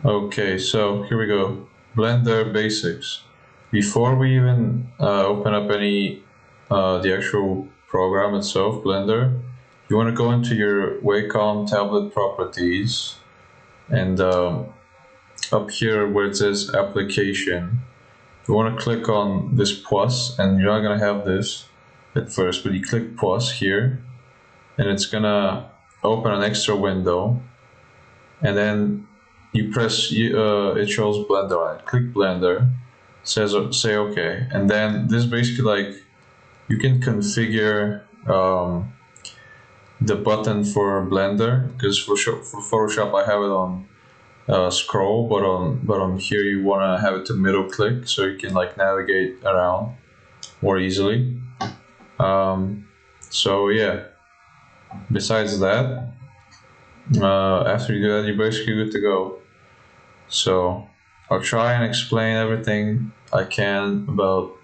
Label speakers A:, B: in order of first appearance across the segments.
A: Okay, so here we go. Blender Basics. Before we even open up the actual program itself, Blender, you want to go into your Wacom tablet properties and up here where it says application, you want to click on this plus, and you're not going to have this at first, but you click plus here and it's going to open an extra window, and then you press it shows Blender on it. Click Blender, say OK, and then this basically like you can configure the button for Blender, because for Photoshop I have it on scroll, but on here you want to have it to middle click so you can like navigate around more easily. So yeah, besides that, after you do that, you're basically good to go. So I'll try and explain everything I can about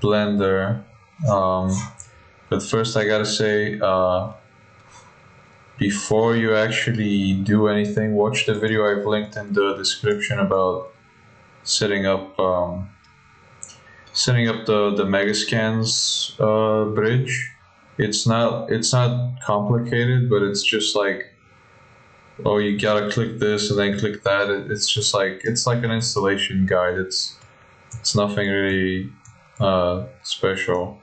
A: Blender, but first I gotta say, before you actually do anything, watch the video I've linked in the description about setting up the Megascans bridge. It's not complicated, but it's just like, oh, you gotta click this and then click that. It's just like, it's like an installation guide. It's nothing really special.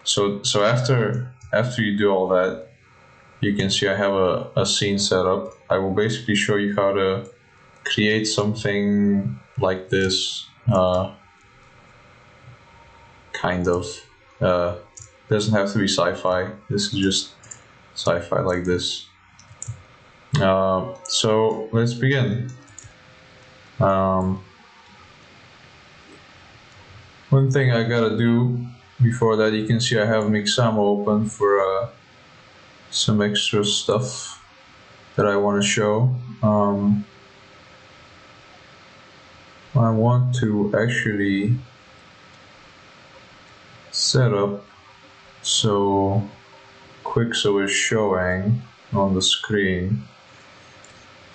A: So after you do all that, you can see I have a scene set up. I will basically show you how to create something like this, kind of. Doesn't have to be sci-fi. This is just sci-fi like this. So let's begin. One thing I gotta do before that, you can see I have Mixamo open for some extra stuff that I want to show. I want to actually set up so Quixel is showing on the screen.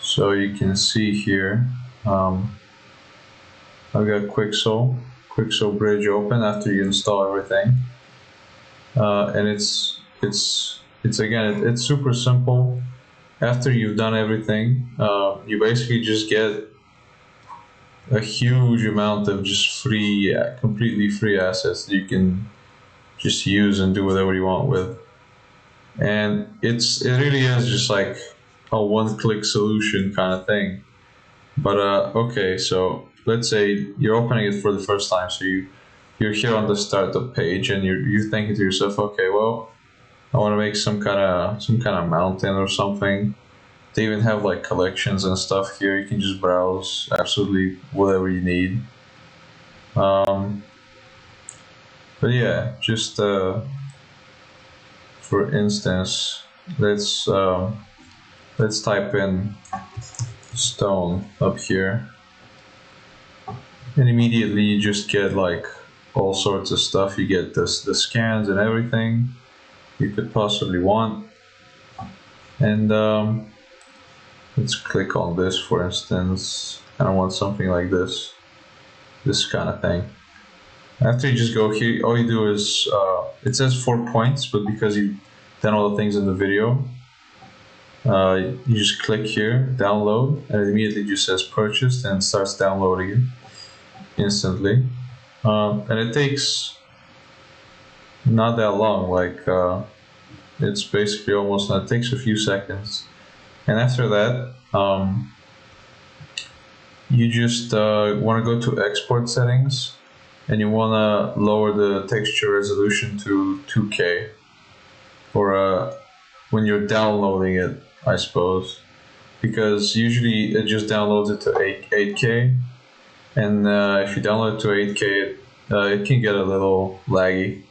A: So you can see here, I've got Quixel Bridge open after you install everything, and it's again, it's super simple. After you've done everything, you basically just get a huge amount of just free, completely free assets that you can just use and do whatever you want with. And it really is just like a one-click solution kind of thing. But okay, so let's say you're opening it for the first time, so you're here on the startup page, and you're thinking to yourself, okay, well, I want to make some kind of mountain or something. They even have like collections and stuff here. You can just browse absolutely whatever you need. But yeah, just for instance, let's type in stone up here, and immediately you just get like all sorts of stuff. You get the scans and everything you could possibly want. And let's click on this, for instance, and I want something like this kind of thing. After you just go here, all you do is, it says 4 points, but because you've done all the things in the video, you just click here, download, and it immediately just says purchased and starts downloading it instantly. And it takes not that long, like it's basically almost, it takes a few seconds. And after that, you just want to go to export settings, and you want to lower the texture resolution to 2K, or when you're downloading it, I suppose, because usually it just downloads it to 8K, and if you download it to 8K, it can get a little laggy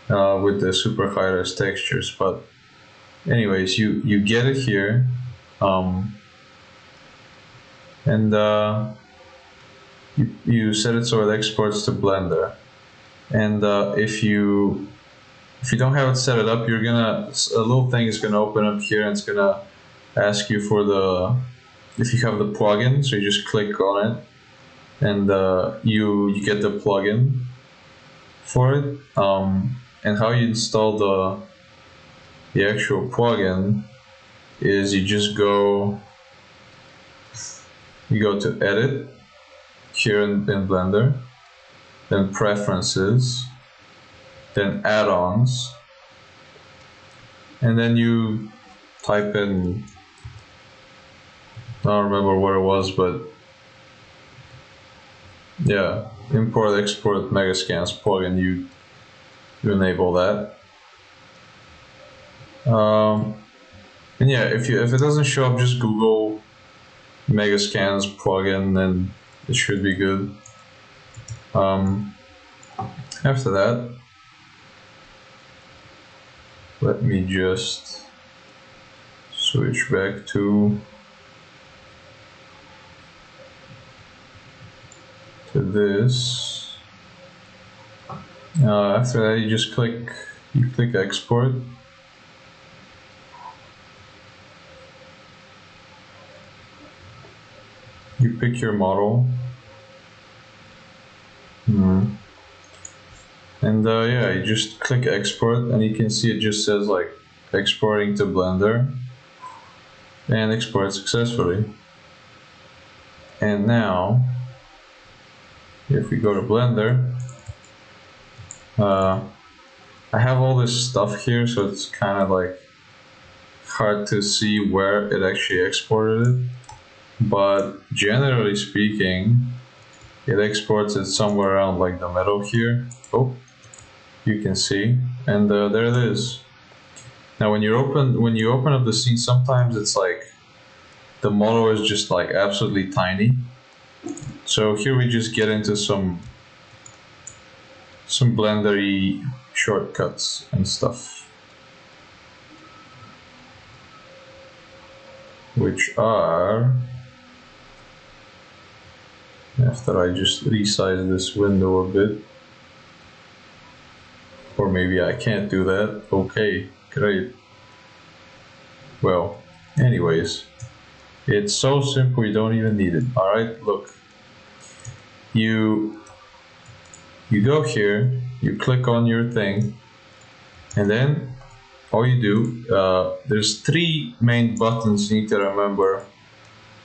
A: with the super high-res textures. But anyways, you get it here, and you set it so it exports to Blender. And if you don't have it set it up, a little thing is gonna open up here, and it's gonna ask you for the if you have the plugin, so you just click on it, and you get the plugin for it. And how you install the actual plugin is you just go to edit here in Blender, then preferences, then add-ons, and then you type in, I don't remember what it was, but yeah, import export Megascans plugin, you enable that. And yeah, if it doesn't show up, just Google Megascans plugin and it should be good. After that, let me just switch back to this. After that, you just click export. You pick your model. And yeah, you just click export, and you can see it just says like exporting to Blender, and export successfully. And now, if we go to Blender, I have all this stuff here, so it's kind of like hard to see where it actually exported it. But generally speaking, it exports it somewhere around like the middle here. Oh, you can see, and there it is. Now, when you open up the scene, sometimes it's like the model is just like absolutely tiny. So here we just get into some Blender-y shortcuts and stuff, which are, after I just resize this window a bit, or maybe I can't do that. Okay, great. Well, anyways, it's so simple you don't even need it. All right, look, you go here, you click on your thing, and then all you do, there's 3 main buttons you need to remember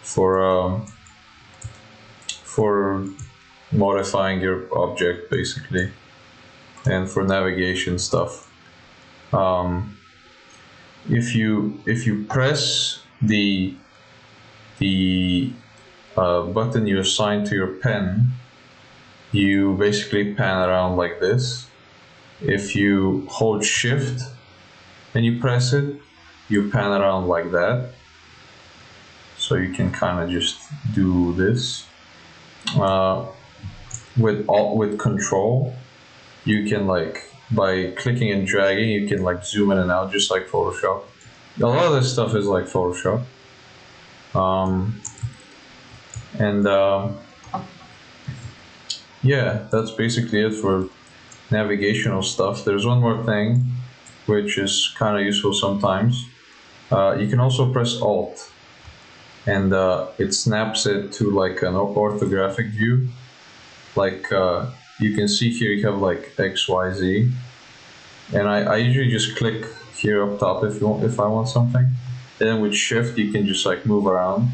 A: for modifying your object, basically, and for navigation stuff. If you press the button you assign to your pen, you basically pan around like this. If you hold shift and you press it, you pan around like that. So you can kind of just do this. With control, you can, like, by clicking and dragging, you can like zoom in and out just like Photoshop. A lot of this stuff is like Photoshop. Yeah, that's basically it for navigational stuff. There's one more thing which is kind of useful sometimes. You can also press Alt, and it snaps it to like an orthographic view. Like you can see here, you have like X, Y, Z, and I usually just click here up top if I want something. And then with Shift, you can just like move around.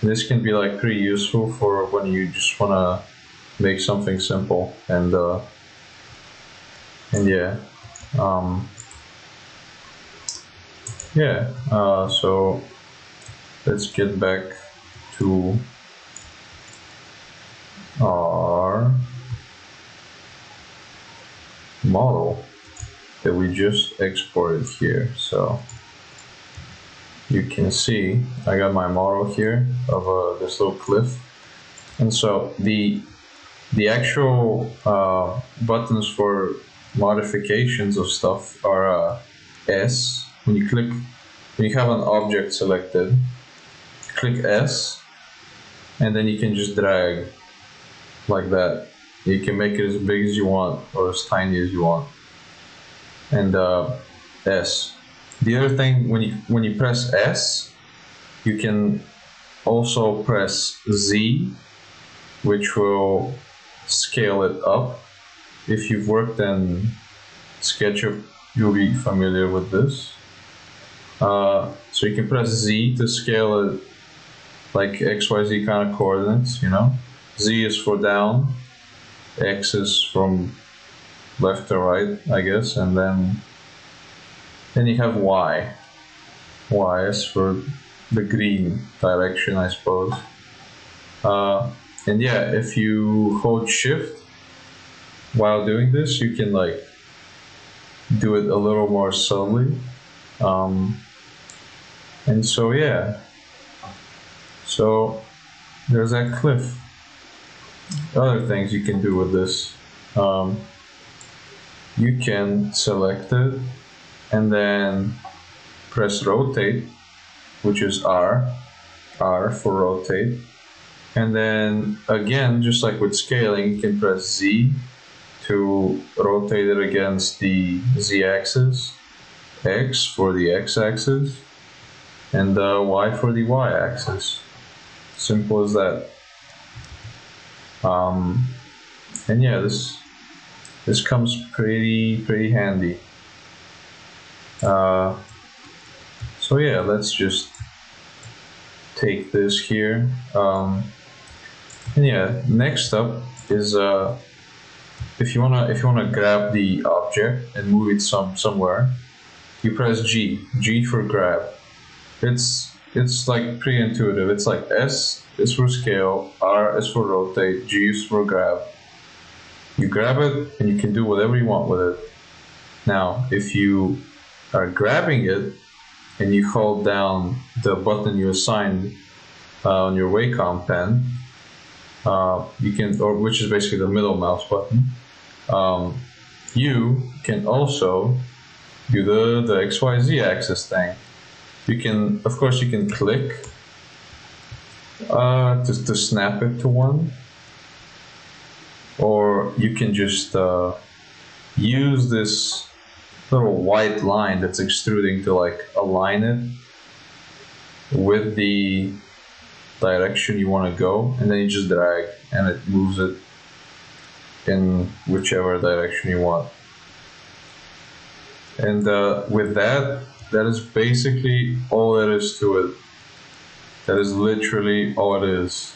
A: And this can be like pretty useful for when you just want to make something simple. And yeah, so let's get back to our model that we just exported here. So you can see I got my model here of this little cliff, and so the actual buttons for modifications of stuff are S. When you have an object selected, click S, and then you can just drag like that. You can make it as big as you want or as tiny as you want. And S. The other thing, when you press S, you can also press Z, which will scale it up. If you've worked in SketchUp, you'll be familiar with this. So you can press Z to scale it like XYZ kind of coordinates, you know. Z is for down, X is from left to right, I guess, and then you have Y. Y is for the green direction, I suppose. And yeah, if you hold Shift while doing this, you can like do it a little more subtly. And so yeah, so there's that cliff. Other things you can do with this, you can select it and then press rotate, which is R for rotate, and then again, just like with scaling, you can press Z to rotate it against the Z-axis, X for the X-axis, and Y for the Y-axis. Simple as that. And yeah, this comes pretty handy. So yeah, let's just take this here. And yeah, next up is if you wanna grab the object and move it somewhere, you press G for grab. It's like pretty intuitive. It's like S is for scale, R is for rotate, G is for grab. You grab it and you can do whatever you want with it. Now, if you are grabbing it and you hold down the button you assigned on your Wacom pen, you can, or which is basically the middle mouse button, you can also do the XYZ axis thing. You can, of course, you can click to snap it to one, or you can just use this little white line that's extruding to like align it with the direction you want to go, and then you just drag and it moves it in whichever direction you want. And with that is basically all there is to it. That is literally all it is.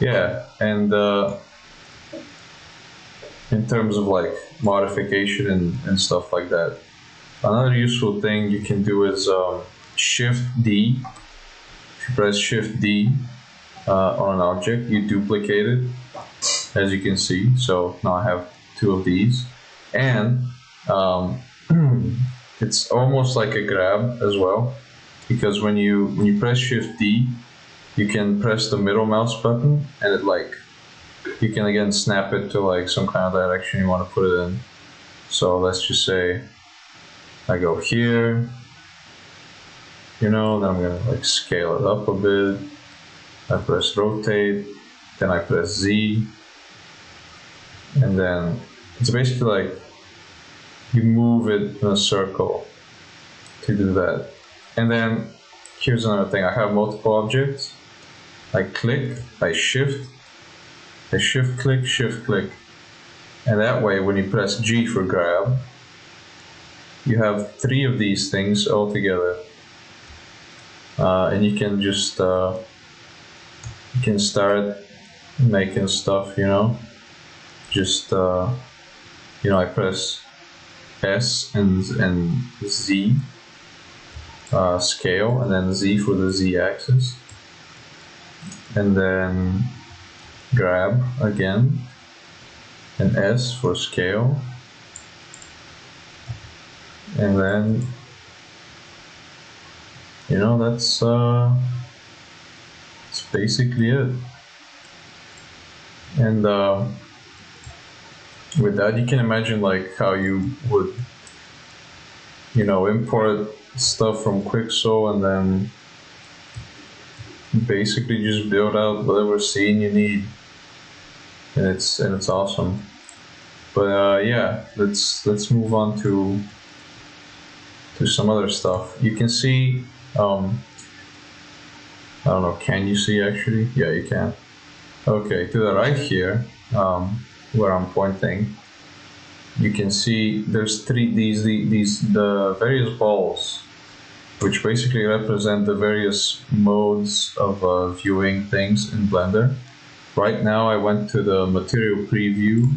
A: Yeah, and in terms of like modification and stuff like that, another useful thing you can do is Shift D. If you press Shift D on an object, you duplicate it, as you can see. So now I have two of these, and it's almost like a grab as well, because when you press Shift D, you can press the middle mouse button and it like, you can again snap it to like some kind of direction you want to put it in. So let's just say I go here, you know, then I'm gonna like scale it up a bit. I press rotate, then I press Z, and then it's basically like you move it in a circle to do that. And then here's another thing, I have multiple objects. I click, I shift click, shift click. And that way, when you press G for grab, you have three of these things all together. And you can just, you can start making stuff, you know. Just, you know, I press S and Z, scale, and then Z for the Z axis. And then grab again, and S for scale, and then, you know, that's basically it. And with that, you can imagine like how you would, you know, import stuff from Quixel and then basically just build out whatever scene you need, and it's awesome. But yeah, let's move on to some other stuff. You can see I don't know, can you see actually? Yeah, you can. Okay, to the right here, where I'm pointing, you can see there's the various balls, which basically represent the various modes of viewing things in Blender. Right now I went to the material preview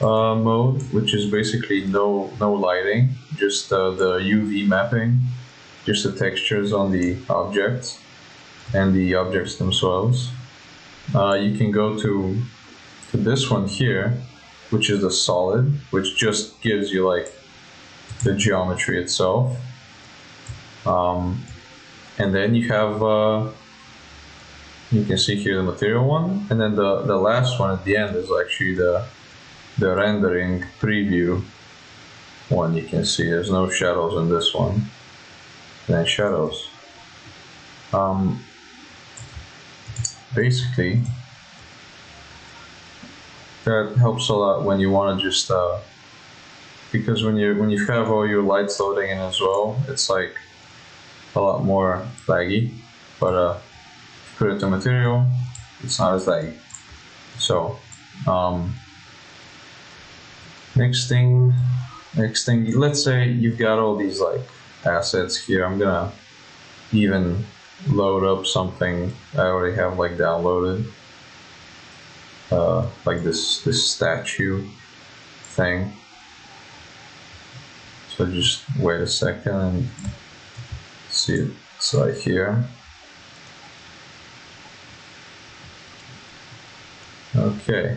A: mode, which is basically no lighting, just the UV mapping, just the textures on the objects and the objects themselves. You can go to this one here, which is the solid, which just gives you like the geometry itself. And then you have, you can see here the material one, and then the last one at the end is actually the rendering preview one. You can see there's no shadows in this one. And then shadows. Basically, that helps a lot when you want to just because when you have all your lights loading in as well, it's like a lot more laggy. But if you put it to material, it's not as laggy. So next thing, let's say you've got all these like assets here. I'm gonna even load up something I already have like downloaded, like this statue thing. So just wait a second and see it's right here. Okay,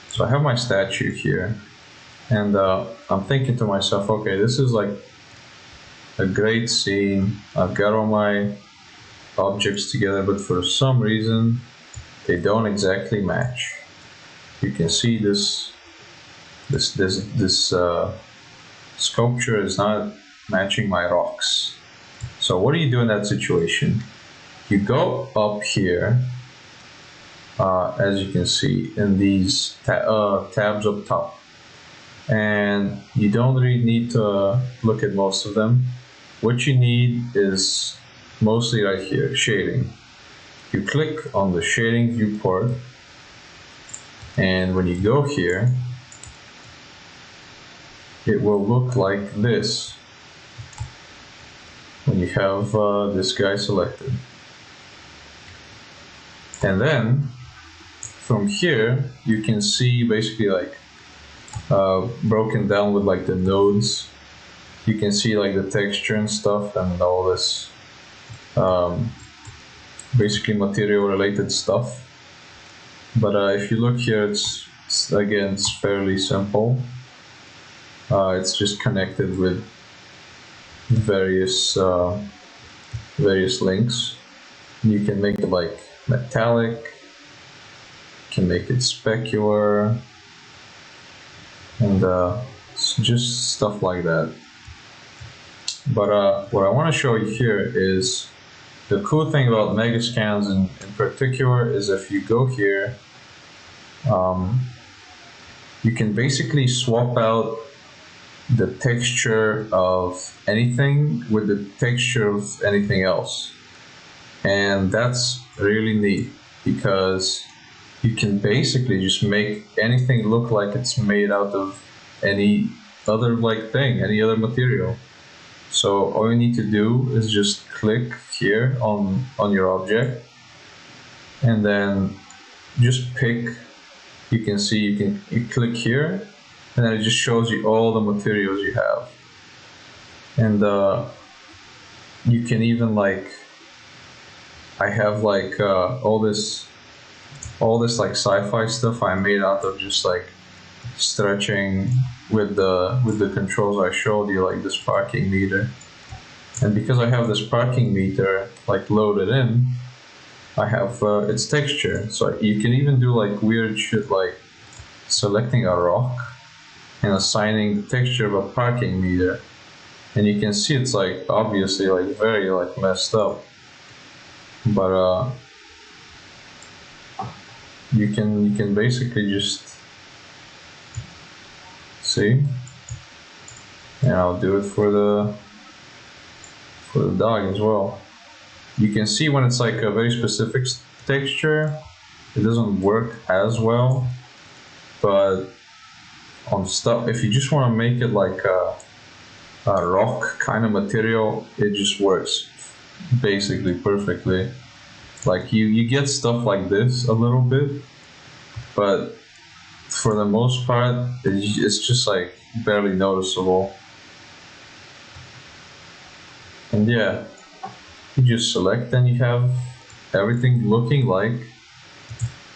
A: so I have my statue here, and I'm thinking to myself, okay, this is like a great scene. I've got all my objects together, but for some reason they don't exactly match. You can see this sculpture is not matching my rocks. So what do you do in that situation? You go up here, as you can see in these tabs up top, and you don't really need to look at most of them. What you need is mostly right here, shading. You click on the shading viewport, and when you go here, it will look like this when you have this guy selected. And then from here you can see basically like broken down with like the nodes. You can see like the texture and stuff and all this basically material related stuff. But if you look here, it's again, it's fairly simple. It's just connected with various links. You can make it like metallic, you can make it specular, and just stuff like that. But what I want to show you here is the cool thing about Megascans in particular is if you go here, you can basically swap out the texture of anything with the texture of anything else. And that's really neat because you can basically just make anything look like it's made out of any other like thing, any other material. So all you need to do is just click here on your object, and then just pick. You can see you click here, and then it just shows you all the materials you have. And you can even like, I have like all this like sci-fi stuff I made out of just like stretching with the controls I showed you, like this parking meter. And because I have this parking meter like loaded in, I have its texture. So you can even do like weird shit like selecting a rock and assigning the texture of a parking meter. And you can see it's like obviously like very like messed up. But you can basically just see, and I'll do it for the dog as well. you can see when it's like a very specific texture, it doesn't work as well. But on stuff, if you just want to make it like a rock kind of material, it just works basically perfectly. Like you get stuff like this a little bit, but for the most part, it's just like barely noticeable. And yeah, you just select and you have everything looking like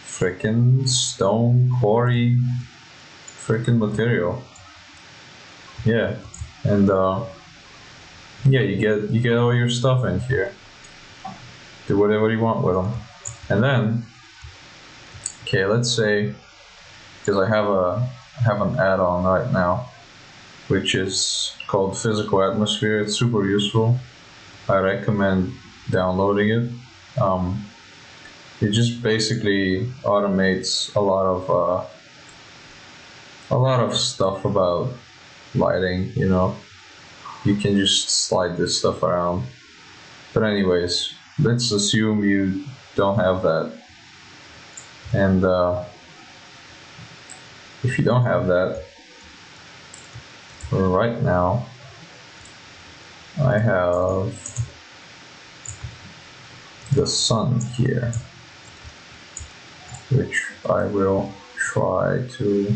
A: frickin' stone quarry frickin' material. Yeah, and yeah, you get all your stuff in here. Do whatever you want with them, and then okay, let's say, because I have an add-on right now, which is called Physical Atmosphere. It's super useful. I recommend downloading it. It just basically automates a lot of stuff about lighting. You know, you can just slide this stuff around. But anyways, let's assume you don't have that, and if you don't have that, right now I have the sun here, which I will try to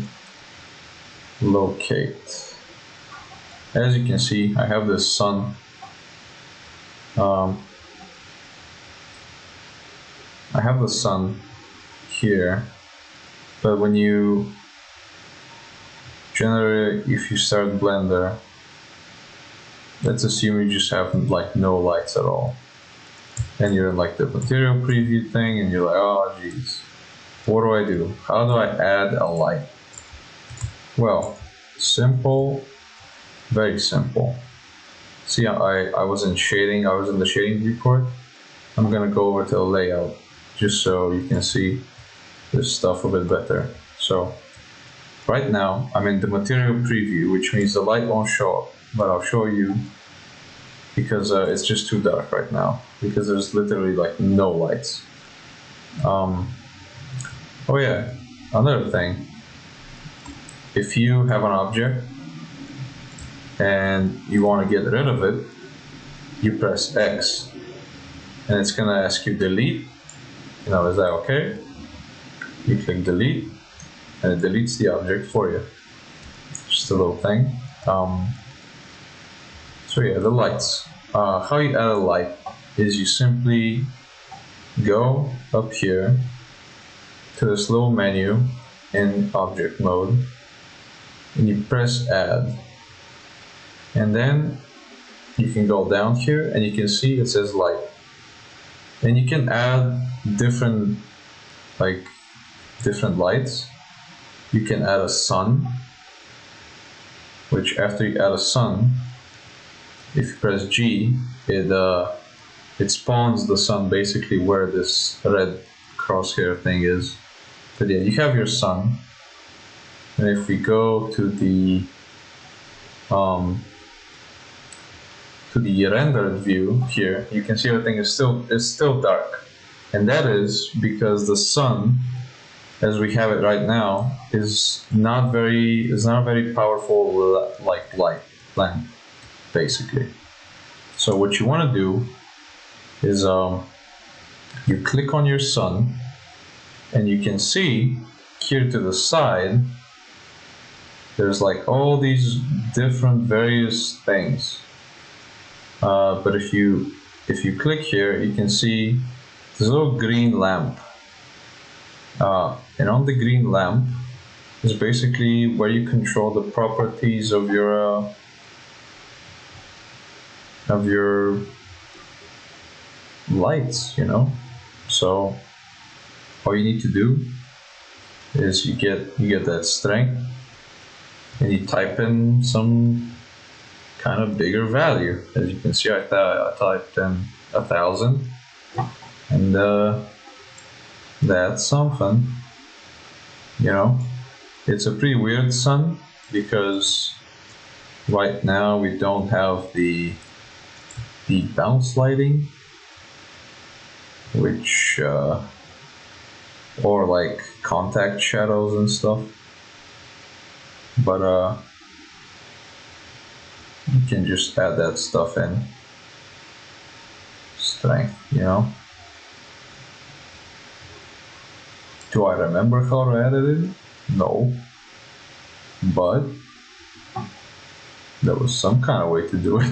A: locate. As you can see, I have this sun. I have the sun here, but when you generate, if you start Blender, let's assume you just have like no lights at all, and you're in like the material preview thing, and you're like, oh geez, what do I do? How do I add a light? Well, simple, very simple. See, I was in shading, I was in the shading viewport. I'm gonna go over to the layout just so you can see this stuff a bit better. So right now I'm in the material preview, which means the light won't show up, but I'll show you, because it's just too dark right now, because there's literally like no lights. Oh yeah, another thing, if you have an object and you want to get rid of it, you press X and it's gonna ask you delete. You know, is that okay? You click delete and it deletes the object for you. Just a little thing. So yeah, the lights. How you add a light is you simply go up here to this little menu in object mode and you press add, and then you can go down here and you can see it says light, and you can add different lights. You can add a sun, which after you add a sun, if you press G, it spawns the sun basically where this red crosshair thing is. But yeah, you have your sun, and if we go to the rendered view here, you can see everything is still dark, and that is because the sun, as we have it right now, is not very powerful like light lamp basically. So what you want to do is you click on your sun, and you can see here to the side there's like all these different various things. But if you click here, you can see this little green lamp, and on the green lamp is basically where you control the properties of your lights, you know. So all you need to do is you get that strength, and you type in some kind of bigger value. As you can see, I typed in 1000, and that's something, you know. It's a pretty weird sun because right now we don't have the bounce lighting, which or like contact shadows and stuff, but you can just add that stuff in. Strength, you know. Do I remember how to add it in? No, but there was some kind of way to do it.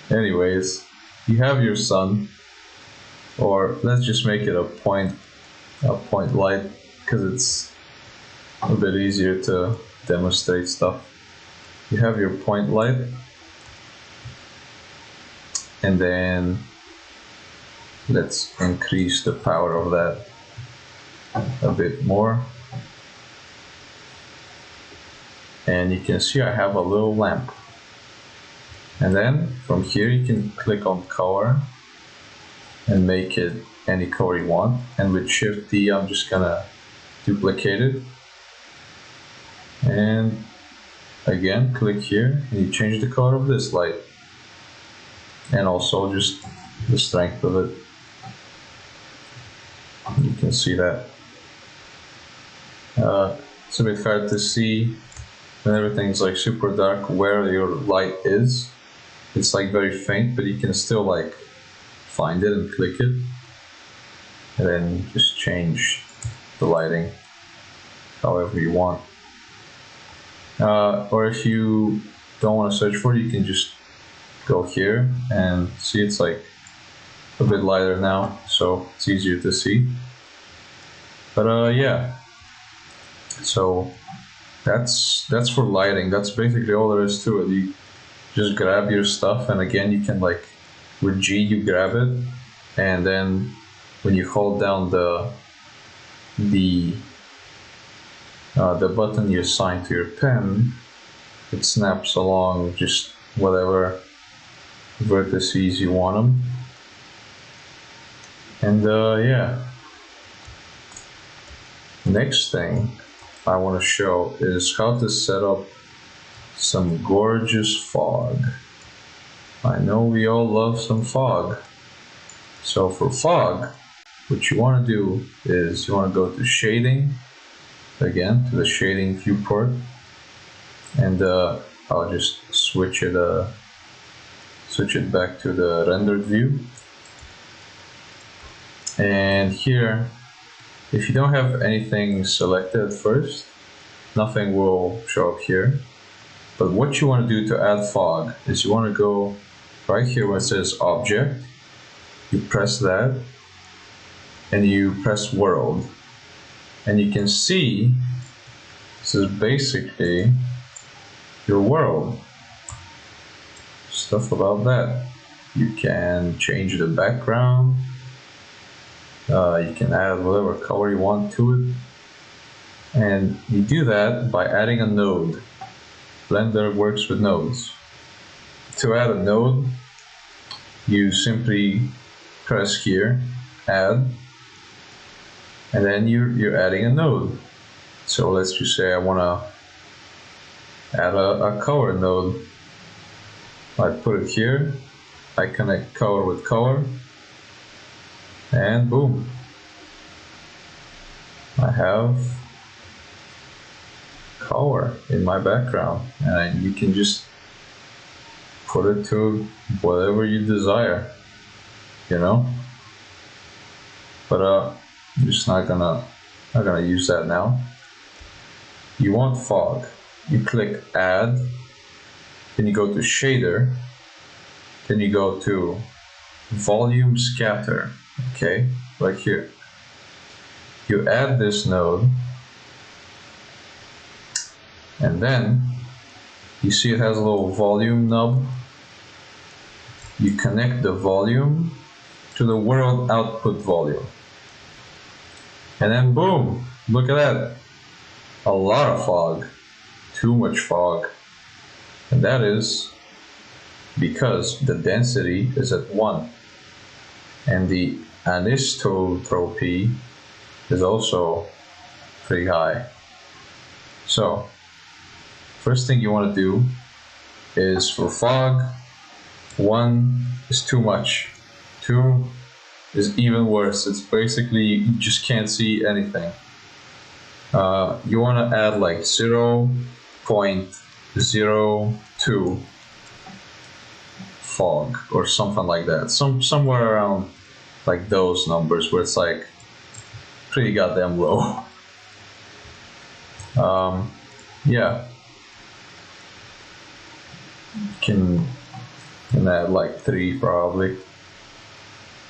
A: Anyways, you have your sun, or let's just make it a point light, because it's a bit easier to demonstrate stuff. You have your point light, and then let's increase the power of that a bit more. And you can see I have a little lamp. And then from here you can click on color and make it any color you want. And with Shift D, I'm just gonna duplicate it. And again, click here and you change the color of this light. And also just the strength of it. You can see that. It's a bit hard to see when everything's like super dark where your light is. It's like very faint, but you can still like find it and click it, and then just change the lighting however you want. Or if you don't want to search for it, you can just go here and see it's like a bit lighter now, so it's easier to see. But yeah, so that's for lighting. That's basically all there is to it. You just grab your stuff, and again you can like with G you grab it, and then when you hold down the button you assign to your pen, it snaps along just whatever vertices you want them. And yeah, next thing I want to show is how to set up some gorgeous fog. I know we all love some fog. So for fog, what you want to do is you want to go to shading, again to the shading viewport, and I'll just switch it back to the rendered view. And here, if you don't have anything selected at first, nothing will show up here. But what you want to do to add fog is you want to go right here where it says object, you press that, and you press world. And you can see this is basically your world. Stuff about that. You can change the background. You can add whatever color you want to it. And you do that by adding a node. Blender works with nodes. To add a node, you simply press here, add, and then you're adding a node. So let's just say I want to add a color node. I put it here, I connect color with color, and boom, I have color in my background, and you can just put it to whatever you desire, you know. But I'm just not gonna use that now. You want fog, you click add, then you go to shader, then you go to volume scatter, okay, right here. You add this node, and then you see it has a little volume knob. You connect the volume to the world output volume, and then boom, look at that, a lot of fog, too much fog. And that is because the density is at 1, and the anisotropy is also pretty high. So first thing you want to do is for fog, 1 is too much, 2 is even worse. It's basically you just can't see anything. You want to add like 0.02 fog or something like that. Somewhere around like those numbers where it's like pretty goddamn low. Yeah. Can add like 3 probably.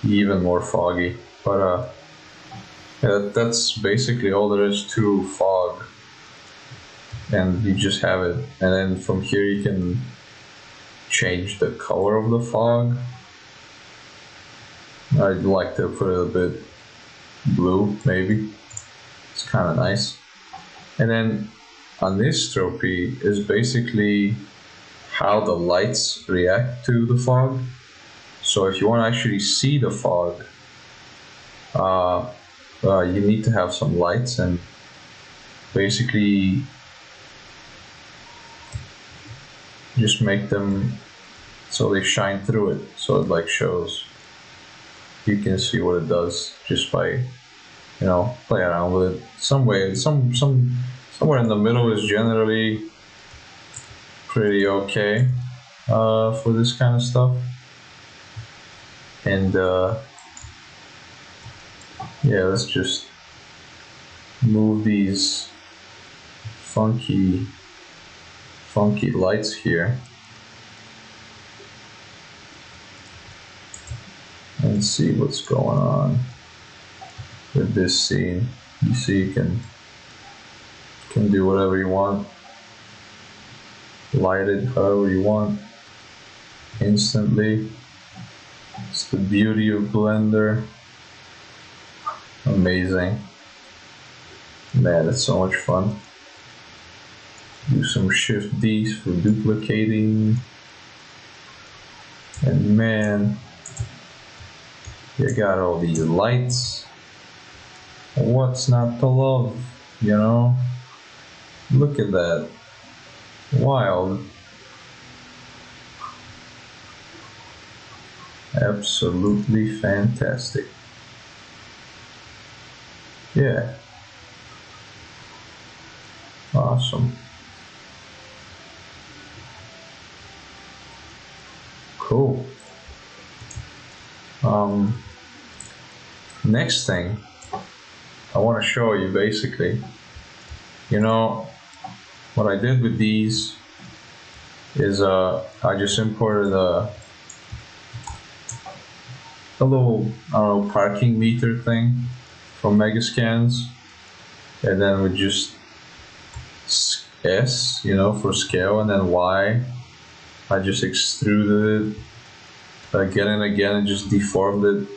A: Even more foggy. But yeah, that's basically all there is to fog. And you just have it. And then from here you can change the color of the fog. I'd like to put it a bit blue, maybe. It's kind of nice. And then anisotropy is basically how the lights react to the fog. So if you want to actually see the fog, you need to have some lights, and basically just make them so they shine through it, so it like shows. You can see what it does just by, you know, play around with it some way. Somewhere in the middle is generally pretty okay for this kind of stuff. And yeah, let's just move these funky lights here and see what's going on with this scene. You see, you can do whatever you want, light it however you want instantly. It's the beauty of Blender. Amazing. Man, it's so much fun. Do some Shift D's for duplicating. And man, you got all these lights. What's not to love, you know? Look at that. Wild. Absolutely fantastic. Yeah. Awesome. Cool. Next thing I want to show you, basically, you know, what I did with these is I just imported a little, I don't know, parking meter thing from Megascans, and then we just S, you know, for scale, and then Y, I just extruded it again and again and just deformed it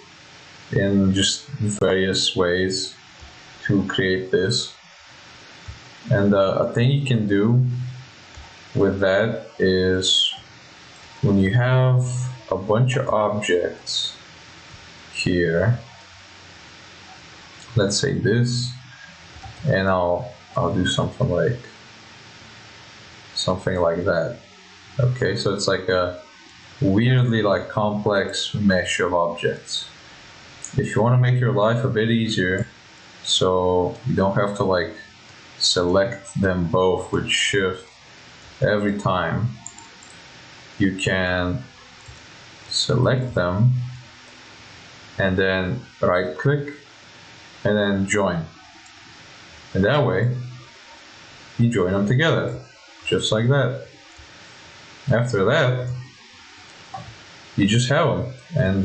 A: in just various ways to create this. And a thing you can do with that is when you have a bunch of objects here, let's say this, and I'll do something like that. Okay, so it's like a weirdly like complex mesh of objects. If you want to make your life a bit easier, so you don't have to like select them both with Shift every time, you can select them and then right click and then join, and that way you join them together just like that. After that, you just have them, and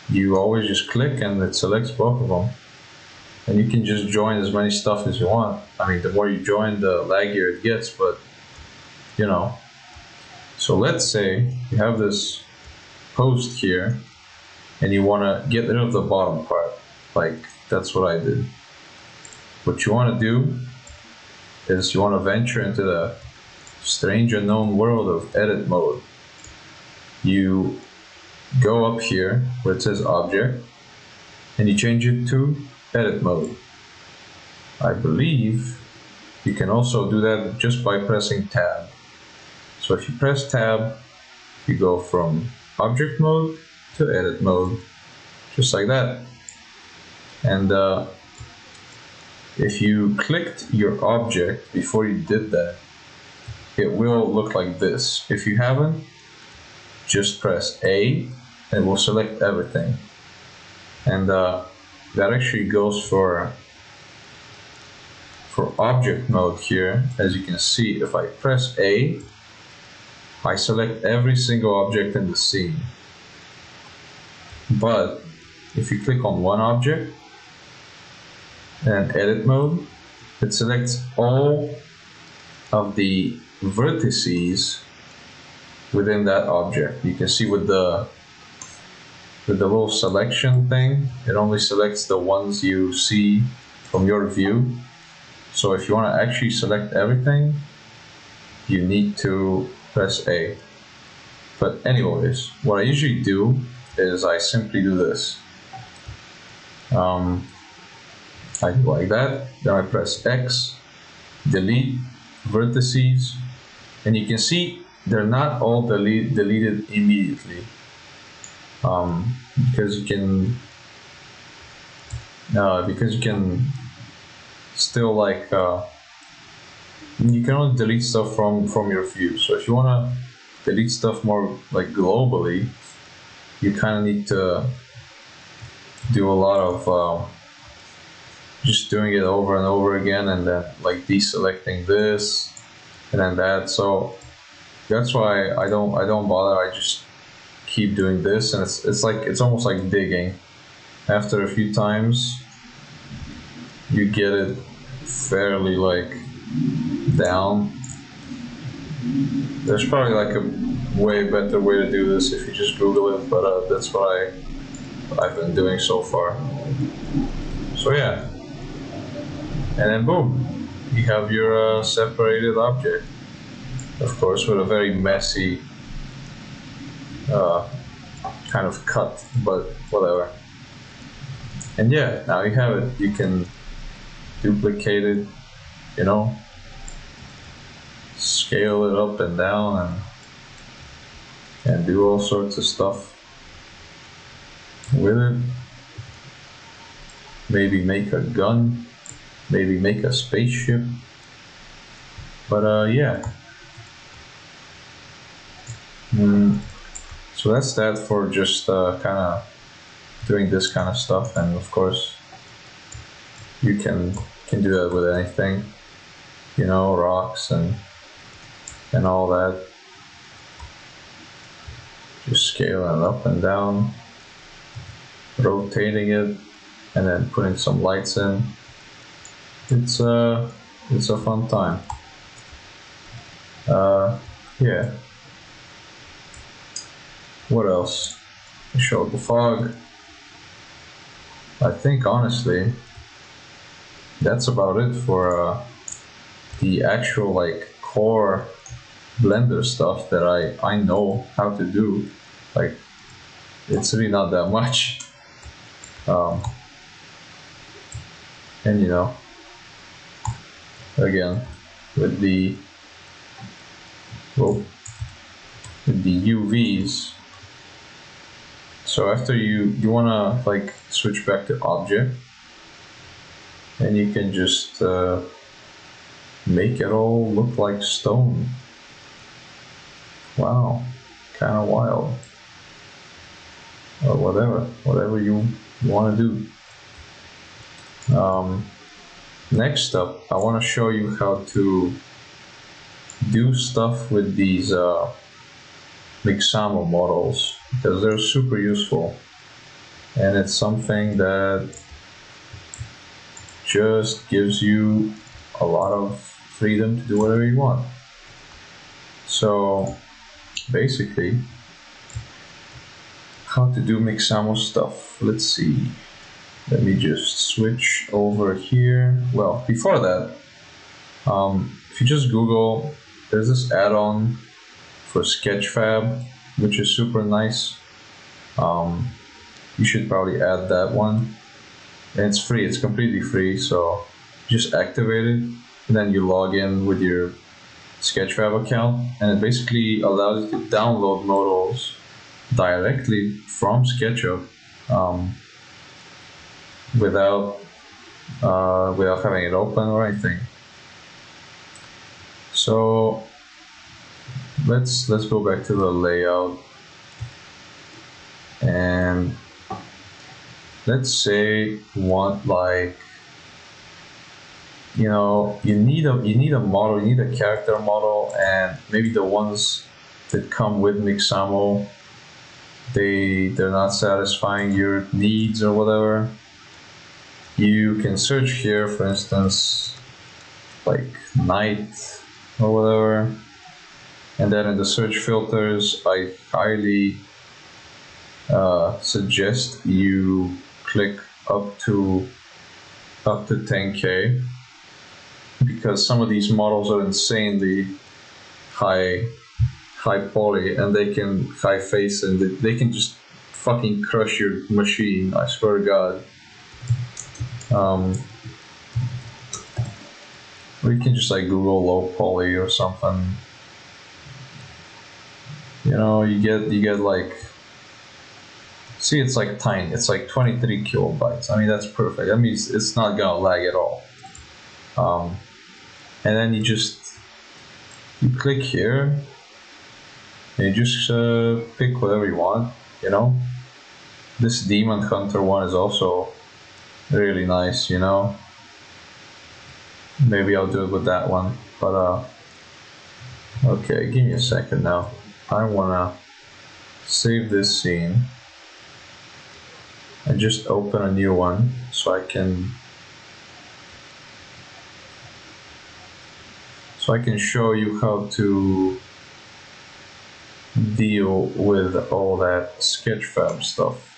A: you always just click and it selects both of them, and you can just join as many stuff as you want. I mean, the more you join, the laggier it gets, but you know. So let's say you have this post here and you want to get rid of the bottom part, like that's what I did. What you want to do is you want to venture into the strange unknown world of edit mode. You go up here where it says object and you change it to edit mode. I believe you can also do that just by pressing tab. So if you press tab, you go from object mode to edit mode, just like that. And if you clicked your object before you did that, it will look like this. If you haven't, just press A and it will select everything. And that actually goes for object mode here. As you can see, if I press A, I select every single object in the scene. But if you click on one object and edit mode, it selects all of the vertices within that object. You can see with the little selection thing, it only selects the ones you see from your view. So if you want to actually select everything, you need to press A. But anyways, what I usually do is I simply do this. I do like that, then I press X, delete vertices, and you can see they're not all deleted immediately, because you can still like you can only delete stuff from your view. So if you want to delete stuff more like globally, you kind of need to do a lot of just doing it over and over again, and then like deselecting this and then that. So that's why I don't bother. I just keep doing this, and it's almost like digging. After a few times, you get it fairly like down. There's probably like a way better way to do this if you just Google it, but that's what I've been doing so far. So yeah, and then boom, you have your separated object. Of course, with a very messy kind of cut, but whatever. And yeah, now you have it. You can duplicate it, you know, scale it up and down, and do all sorts of stuff with it. Maybe make a gun, maybe make a spaceship. But yeah. So that's that for just kind of doing this kind of stuff. And of course, you can do that with anything, you know, rocks and all that. Just scaling it up and down, rotating it, and then putting some lights in. It's a fun time. Yeah. What else? I showed the fog. I think honestly, that's about it for the actual like core Blender stuff that I know how to do. Like, it's really not that much. And you know, again, with the UVs. So after you wanna like switch back to object, and you can just make it all look like stone. Wow, kind of wild. Or whatever you want to do. Next up, I want to show you how to do stuff with these Mixamo models, because they're super useful, and it's something that just gives you a lot of freedom to do whatever you want. So basically, how to do Mixamo stuff. Let's see. Let me just switch over here. Well, before that, if you just Google, there's this add-on for Sketchfab, which is super nice. You should probably add that one. And it's free, it's completely free, so just activate it, and then you log in with your Sketchfab account, and it basically allows you to download models directly from SketchUp um, without having it open or anything. So let's go back to the layout, and let's say you want, like, you know, you need a model, you need a character model, and maybe the ones that come with Mixamo, they're not satisfying your needs or whatever. You can search here, for instance, like night or whatever, and then in the search filters, I highly suggest you click up to 10K, because some of these models are insanely high poly, and they can high face, and they can just fucking crush your machine, I swear to God. Or you can just like Google low poly or something. You know, you get like, see, it's like tiny, it's like 23 kilobytes. I mean, that's perfect. I mean, it's not gonna lag at all. And then you click here, and you just pick whatever you want, you know. This Demon Hunter one is also really nice, you know. Maybe I'll do it with that one, but okay, give me a second now. I wanna save this scene and just open a new one so I can show you how to deal with all that Sketchfab stuff.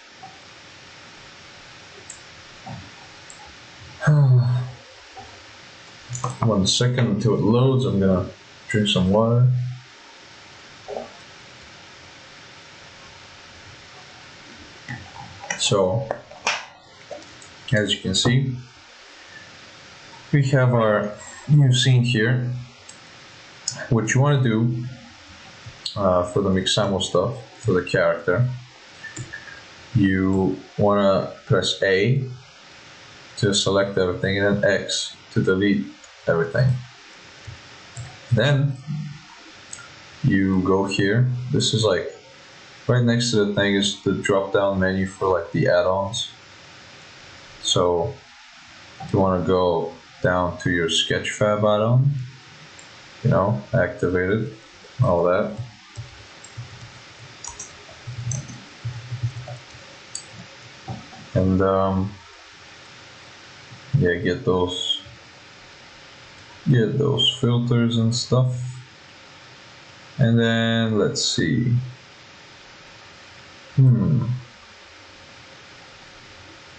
A: One second until it loads. I'm gonna drink some water. So, as you can see, we have our new scene here. What you want to do for the Mixamo stuff, for the character, you want to press A to select everything, and then X to delete everything. Then you go here. This is like right next to the thing is the drop down menu for like the add-ons. So you want to go down to your Sketchfab add-on, you know, activate it, all that. And yeah, get those filters and stuff. And then let's see.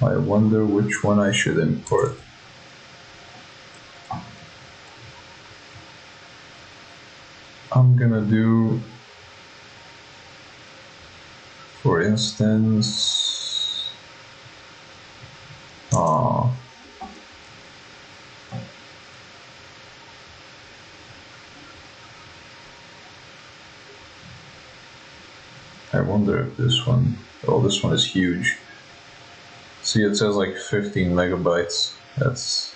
A: I wonder which one I should import. I'm gonna do, for instance, I wonder if this one, oh, this one is huge. See, it says like 15 megabytes. That's,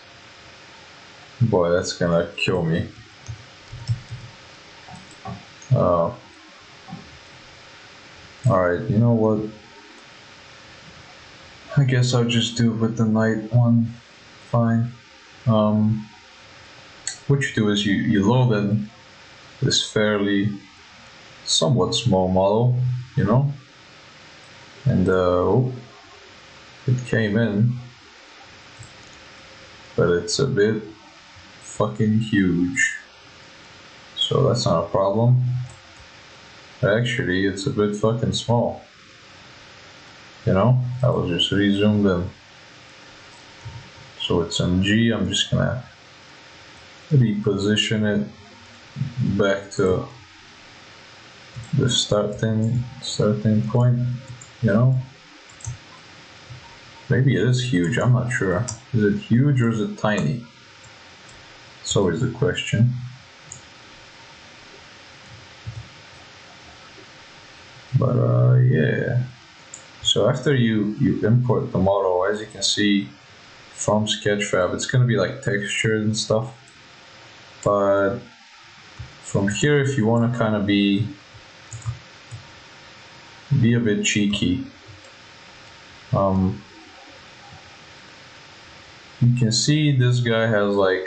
A: boy, that's gonna kill me. Alright, you know what? I guess I'll just do it with the night one. Fine. What you do is you load in this fairly somewhat small model, you know, and oh, it came in, but it's a bit fucking huge, so that's not a problem. Actually, it's a bit fucking small, you know. I will just re-zoomed in, so it's in G. I'm just gonna reposition it back to the starting point, you know. Maybe it is huge, I'm not sure. Is it huge or is it tiny? It's always the question. But yeah. So after you import the model, as you can see from Sketchfab, it's gonna be like textured and stuff. But from here, if you wanna kind of be a bit cheeky, you can see this guy has like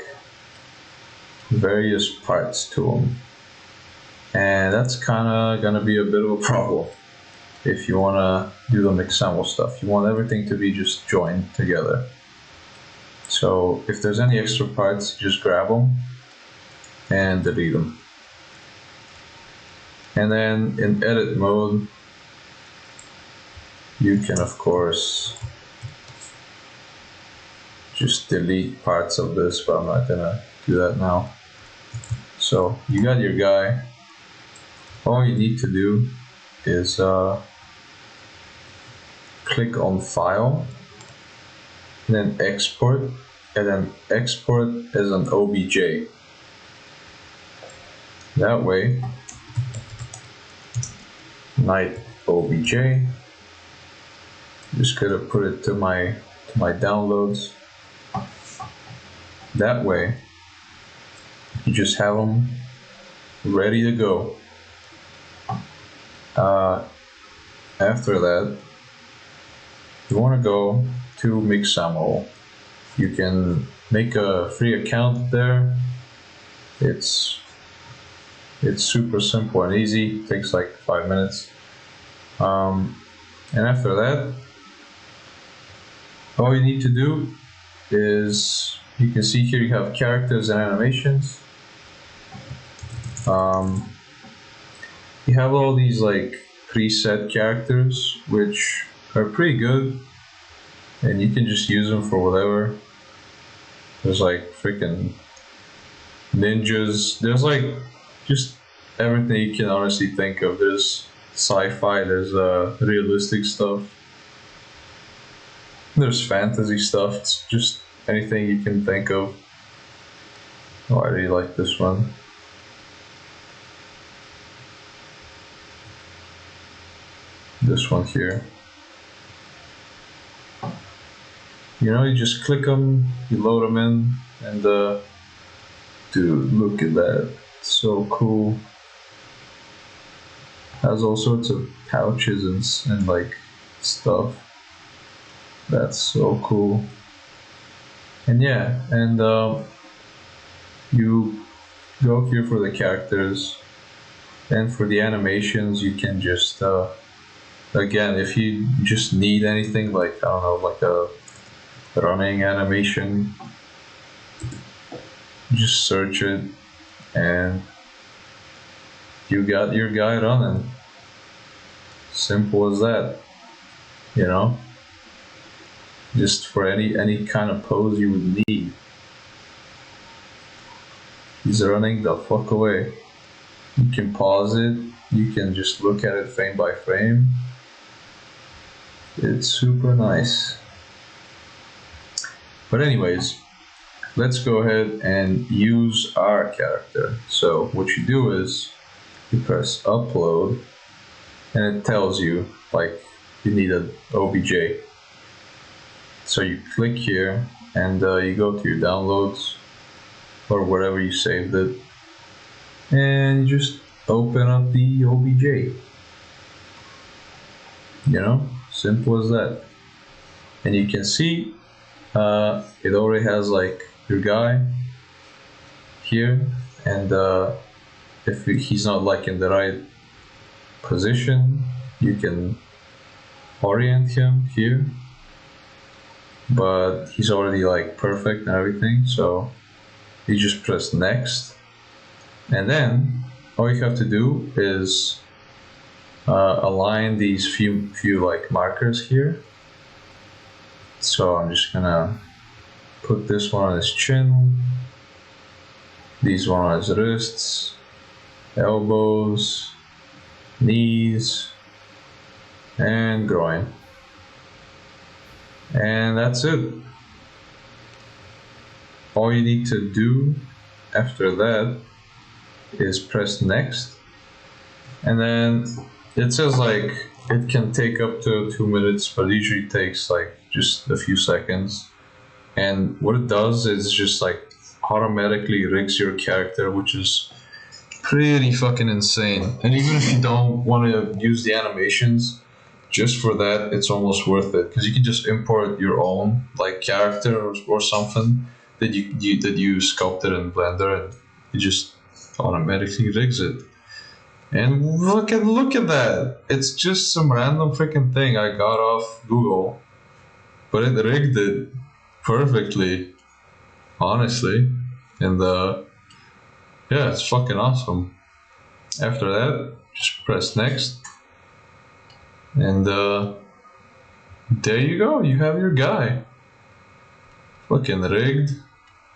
A: various parts to him, and that's kind of gonna be a bit of a problem if you want to do the Mixamo stuff. You want everything to be just joined together. So if there's any extra parts, just grab them and delete them. And then in edit mode, you can of course just delete parts of this, but I'm not gonna do that now. So you got your guy. All you need to do is click on File, and then Export, and then export as an OBJ. That way, Night OBJ. Just gonna put it to my downloads. That way, you just have them ready to go. After that, you want to go to Mixamo. You can make a free account there. It's super simple and easy. It takes like 5 minutes. And after that, all you need to do is, you can see here you have characters and animations. You have all these like preset characters which are pretty good, and you can just use them for whatever. There's like freaking ninjas, there's like just everything you can honestly think of. There's sci-fi, there's realistic stuff, there's fantasy stuff. It's just anything you can think of. Oh, I really like this one. This one here. You know, you just click them, you load them in, and dude, look at that. It's so cool. Has all sorts of pouches and like stuff. That's so cool. And yeah, and you go here for the characters, and for the animations you can just again, if you just need anything like, I don't know, like a running animation, just search it and you got your guy running. Simple as that, you know, just for any kind of pose you would need. He's running the fuck away. You can pause it, you can just look at it frame by frame. It's super nice. But anyways, let's go ahead and use our character. So what you do is you press upload, and it tells you like you need an OBJ. So you click here and you go to your downloads or wherever you saved it, and you just open up the OBJ. You know, simple as that. And you can see it already has like your guy here, and if he's not like in the right position, you can orient him here, but he's already like perfect and everything. So you just press next, and then all you have to do is align these few like markers here. So I'm just gonna put this one on his chin, these one on his wrists, elbows, knees, and groin. And that's it. All you need to do after that is press next, and then it says like it can take up to 2 minutes, but it usually takes like just a few seconds. And what it does is just like automatically rigs your character, which is pretty fucking insane. And even if you don't want to use the animations, just for that, it's almost worth it because you can just import your own like character or something that you sculpted in Blender, and it just automatically rigs it. And look at that! It's just some random freaking thing I got off Google, but it rigged it perfectly, honestly. And yeah, it's fucking awesome. After that, just press next, and there you go. You have your guy, fucking rigged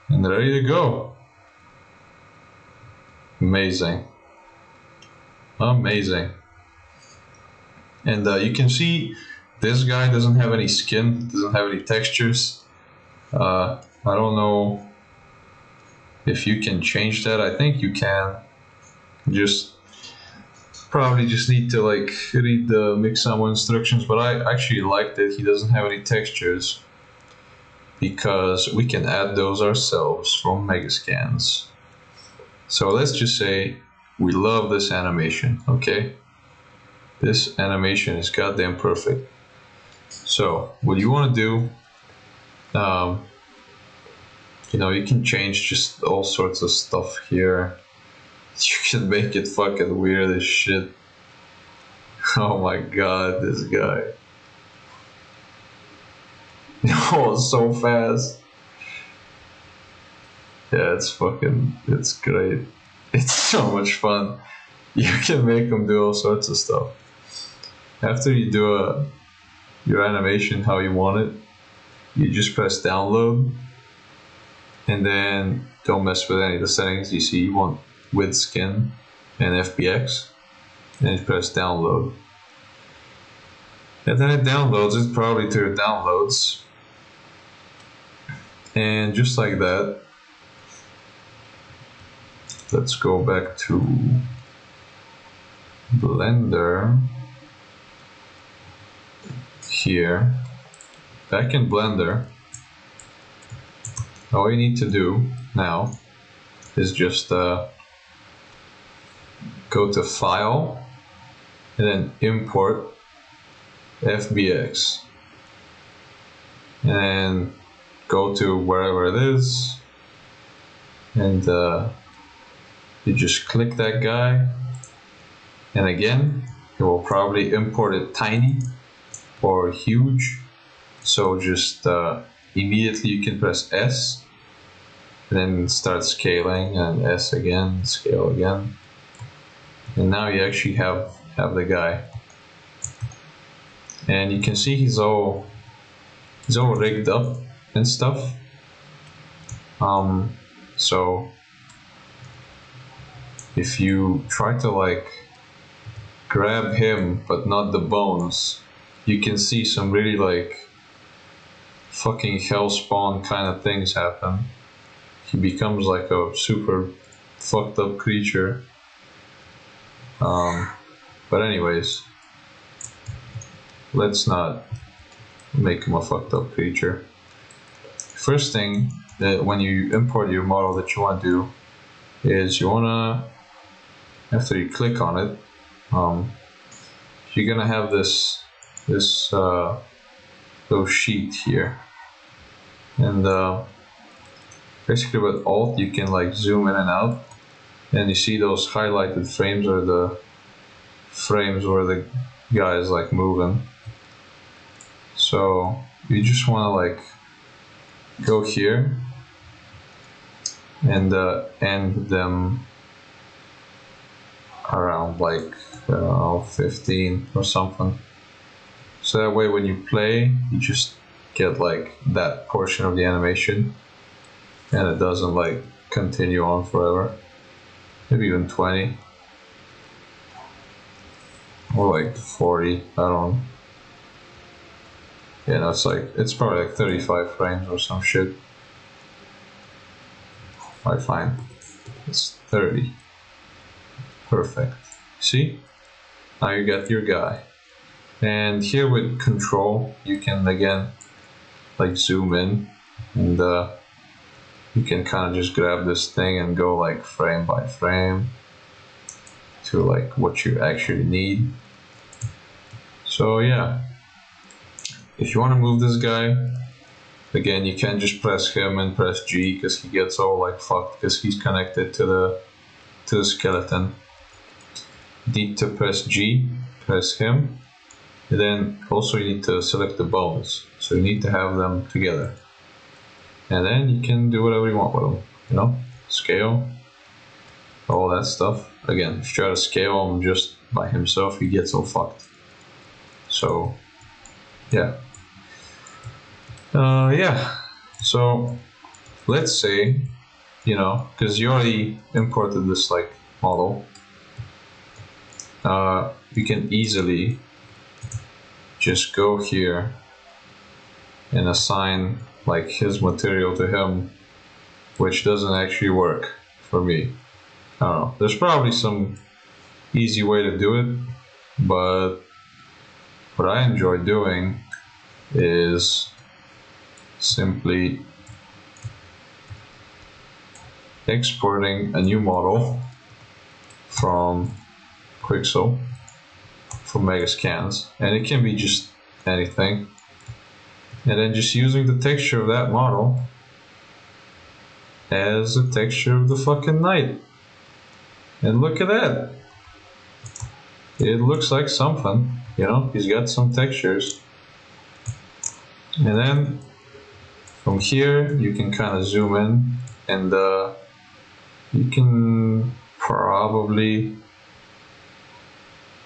A: and ready to go. Amazing, amazing. And you can see this guy doesn't have any skin, doesn't have any textures. I don't know if you can change that. I think you can. Just probably just need to like read the Mixamo instructions, but I actually like that he doesn't have any textures because we can add those ourselves from Megascans. So let's just say we love this animation, okay? This animation is goddamn perfect. So what you want to do, you know, you can change just all sorts of stuff here. You can make it fucking weird as shit. Oh my god, this guy. Oh, so fast. Yeah, it's great. It's so much fun. You can make them do all sorts of stuff. After you do your animation how you want it, you just press download, and then don't mess with any of the settings. You see you want with skin and FBX, and you press download. And then it downloads it probably to your downloads. And just like that, let's go back to Blender. Here, back in Blender, all you need to do now is just go to File and then Import FBX, and then go to wherever it is, and you just click that guy, and again it will probably import it tiny or huge, so just immediately you can press S and then start scaling, and S again, scale again, and now you actually have the guy, and you can see he's all rigged up and stuff. So if you try to like grab him but not the bones, you can see some really like fucking hellspawn kind of things happen. He becomes like a super fucked up creature. But anyways, let's not make him a fucked up creature. First thing that when you import your model that you want to do is you wanna, after you click on it, you're gonna have this little sheet here, and basically with Alt you can like zoom in and out, and you see those highlighted frames are the frames where the guy is like moving. So you just want to like go here and end them around like 15 or something. So that way when you play, you just get like that portion of the animation and it doesn't like continue on forever. Maybe even 20 or like 40, I don't know. Yeah, no, it's probably like 35 frames or some shit. Alright, fine. It's 30. Perfect. See? Now you got your guy. And here with control, you can again like zoom in, and you can kind of just grab this thing and go like frame by frame to like what you actually need. So yeah, if you want to move this guy, again, you can just press him and press G, because he gets all like fucked because he's connected to the skeleton. Need to press G, press him, and then also you need to select the bones. So you need to have them together. And then you can do whatever you want with them, you know, scale, all that stuff. Again, if you try to scale him just by himself, he gets all fucked. So, yeah. Yeah, so let's say, you know, because you already imported this like model, you can easily just go here and assign like his material to him, which doesn't actually work for me. I don't know, there's probably some easy way to do it, but what I enjoy doing is simply exporting a new model from Quixel, from Megascans, and it can be just anything, and then just using the texture of that model as the texture of the fucking knight. And look at that, it looks like something, you know, he's got some textures. And then from here you can kind of zoom in, and you can probably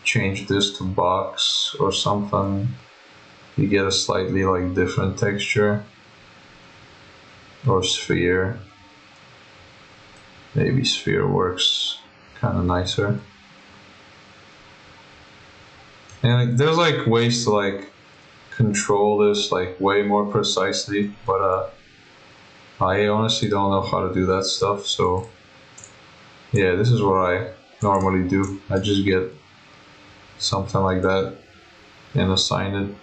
A: change this to box or something. You get a slightly like different texture, or sphere. Maybe sphere works kind of nicer. And like, there's like ways to like control this like way more precisely, but I honestly don't know how to do that stuff. So yeah, this is what I normally do. I just get something like that and assign it.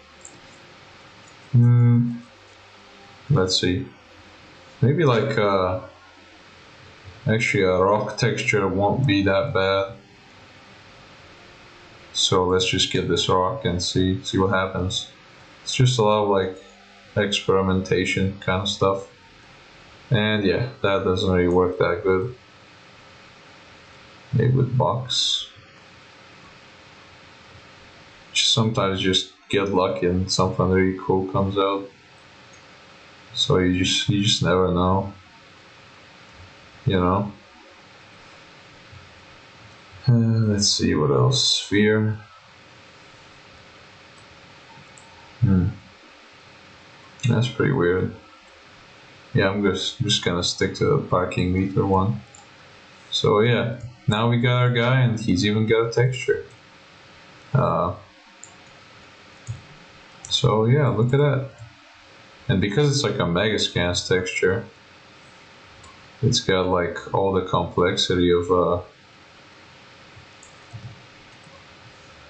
A: Let's see, maybe like actually a rock texture won't be that bad. So let's just get this rock and see what happens. It's just a lot of like experimentation kind of stuff. And yeah, that doesn't really work that good. Maybe with box. Sometimes just get lucky and something really cool comes out. So you just never know, you know. Let's see what else. Sphere. That's pretty weird. Yeah, I'm just gonna stick to the parking meter one. So yeah, now we got our guy, and he's even got a texture. So yeah, look at that. And because it's like a Megascans texture, it's got like all the complexity of a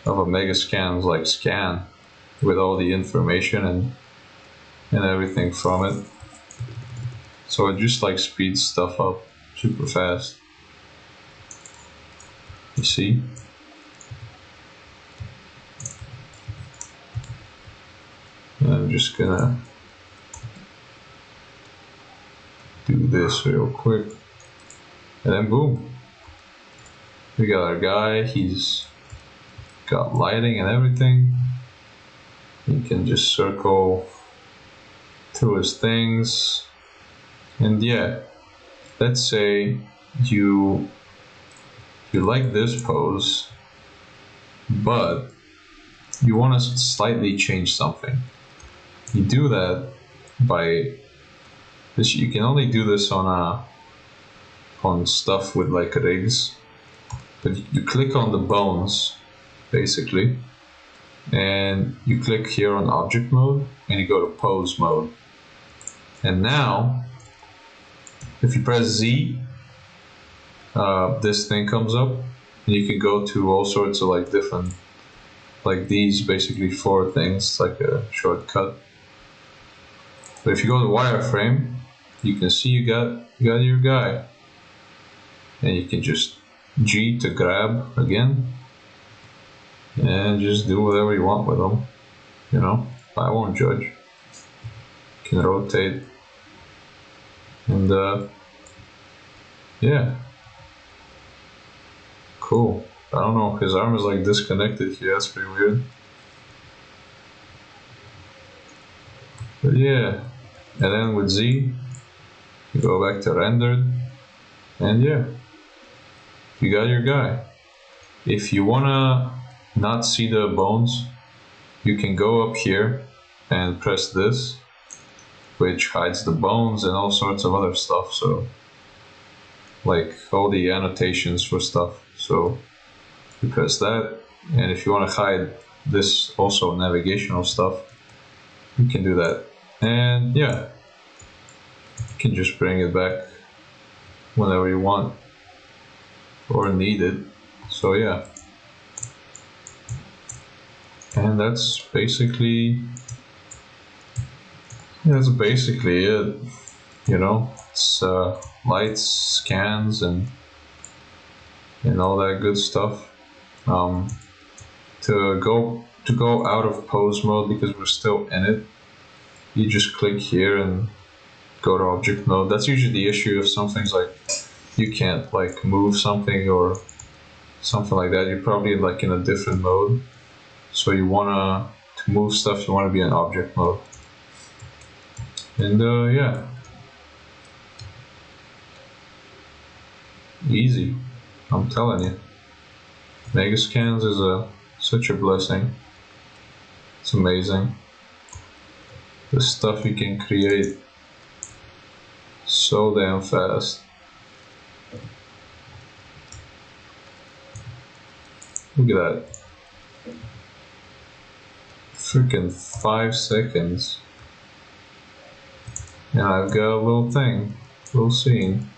A: Megascans like scan, with all the information and everything from it. So it just like speeds stuff up super fast. You see? And I'm just gonna do this real quick, and then boom, we got our guy. He's got lighting and everything. You can just circle through his things. And yeah, let's say you like this pose, but you want to slightly change something. You do that by this. You can only do this on stuff with like rigs, but you click on the bones basically, and you click here on object mode, and you go to pose mode. And now if you press Z, this thing comes up, and you can go to all sorts of like different like these basically 4 things. It's like a shortcut. But if you go to wireframe, you can see you got your guy, and you can just G to grab again, and just do whatever you want with them. You know, I won't judge. You can rotate, and yeah, cool. I don't know, his arm is like disconnected here. That's pretty weird. But yeah, and then with Z, you go back to rendered, and yeah, you got your guy. If you wanna not see the bones, you can go up here and press this, which hides the bones and all sorts of other stuff. So, like all the annotations for stuff. So you press that, and if you want to hide this also navigational stuff, you can do that. And yeah, you can just bring it back whenever you want or need it. So yeah, and that's basically it. You know, it's lights, scans, and all that good stuff. To go out of pose mode, because we're still in it, you just click here and go to object mode. That's usually the issue if something's like you can't like move something or something like that. You're probably like in a different mode, so you wanna to move stuff, you wanna be in object mode. And yeah, easy, I'm telling you. Megascans is such a blessing. It's amazing. The stuff you can create so damn fast. Look at that. Freaking 5 seconds. And I've got a little thing, little scene.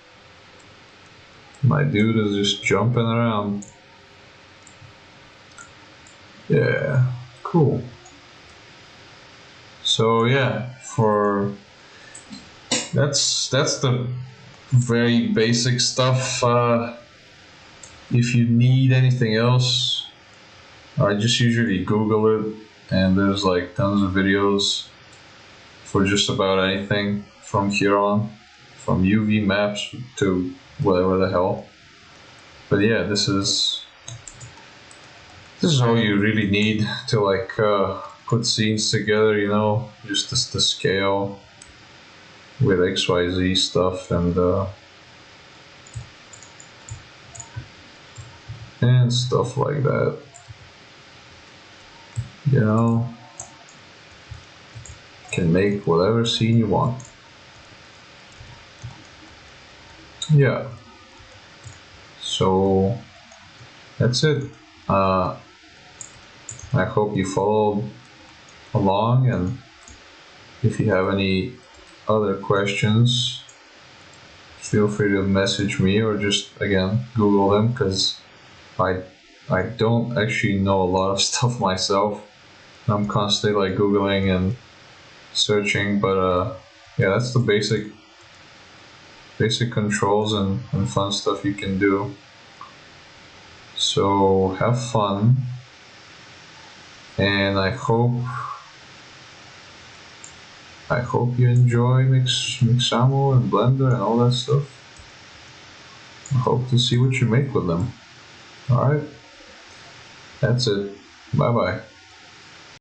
A: My dude is just jumping around. Yeah, cool. So yeah, that's the very basic stuff. If you need anything else, I just usually Google it, and there's like tons of videos for just about anything from here on, from UV maps to whatever the hell. But yeah, this is all you really need to like put scenes together, you know, just the scale with XYZ stuff and stuff like that, you know. Can make whatever scene you want. Yeah, so that's it. I hope you followed along, and if you have any other questions, feel free to message me or just again Google them, because I don't actually know a lot of stuff myself. I'm constantly like Googling and searching, but yeah, that's the basic controls and fun stuff you can do. So have fun, and I hope you enjoy Mixamo and Blender and all that stuff. I hope to see what you make with them. Alright, that's it. Bye bye.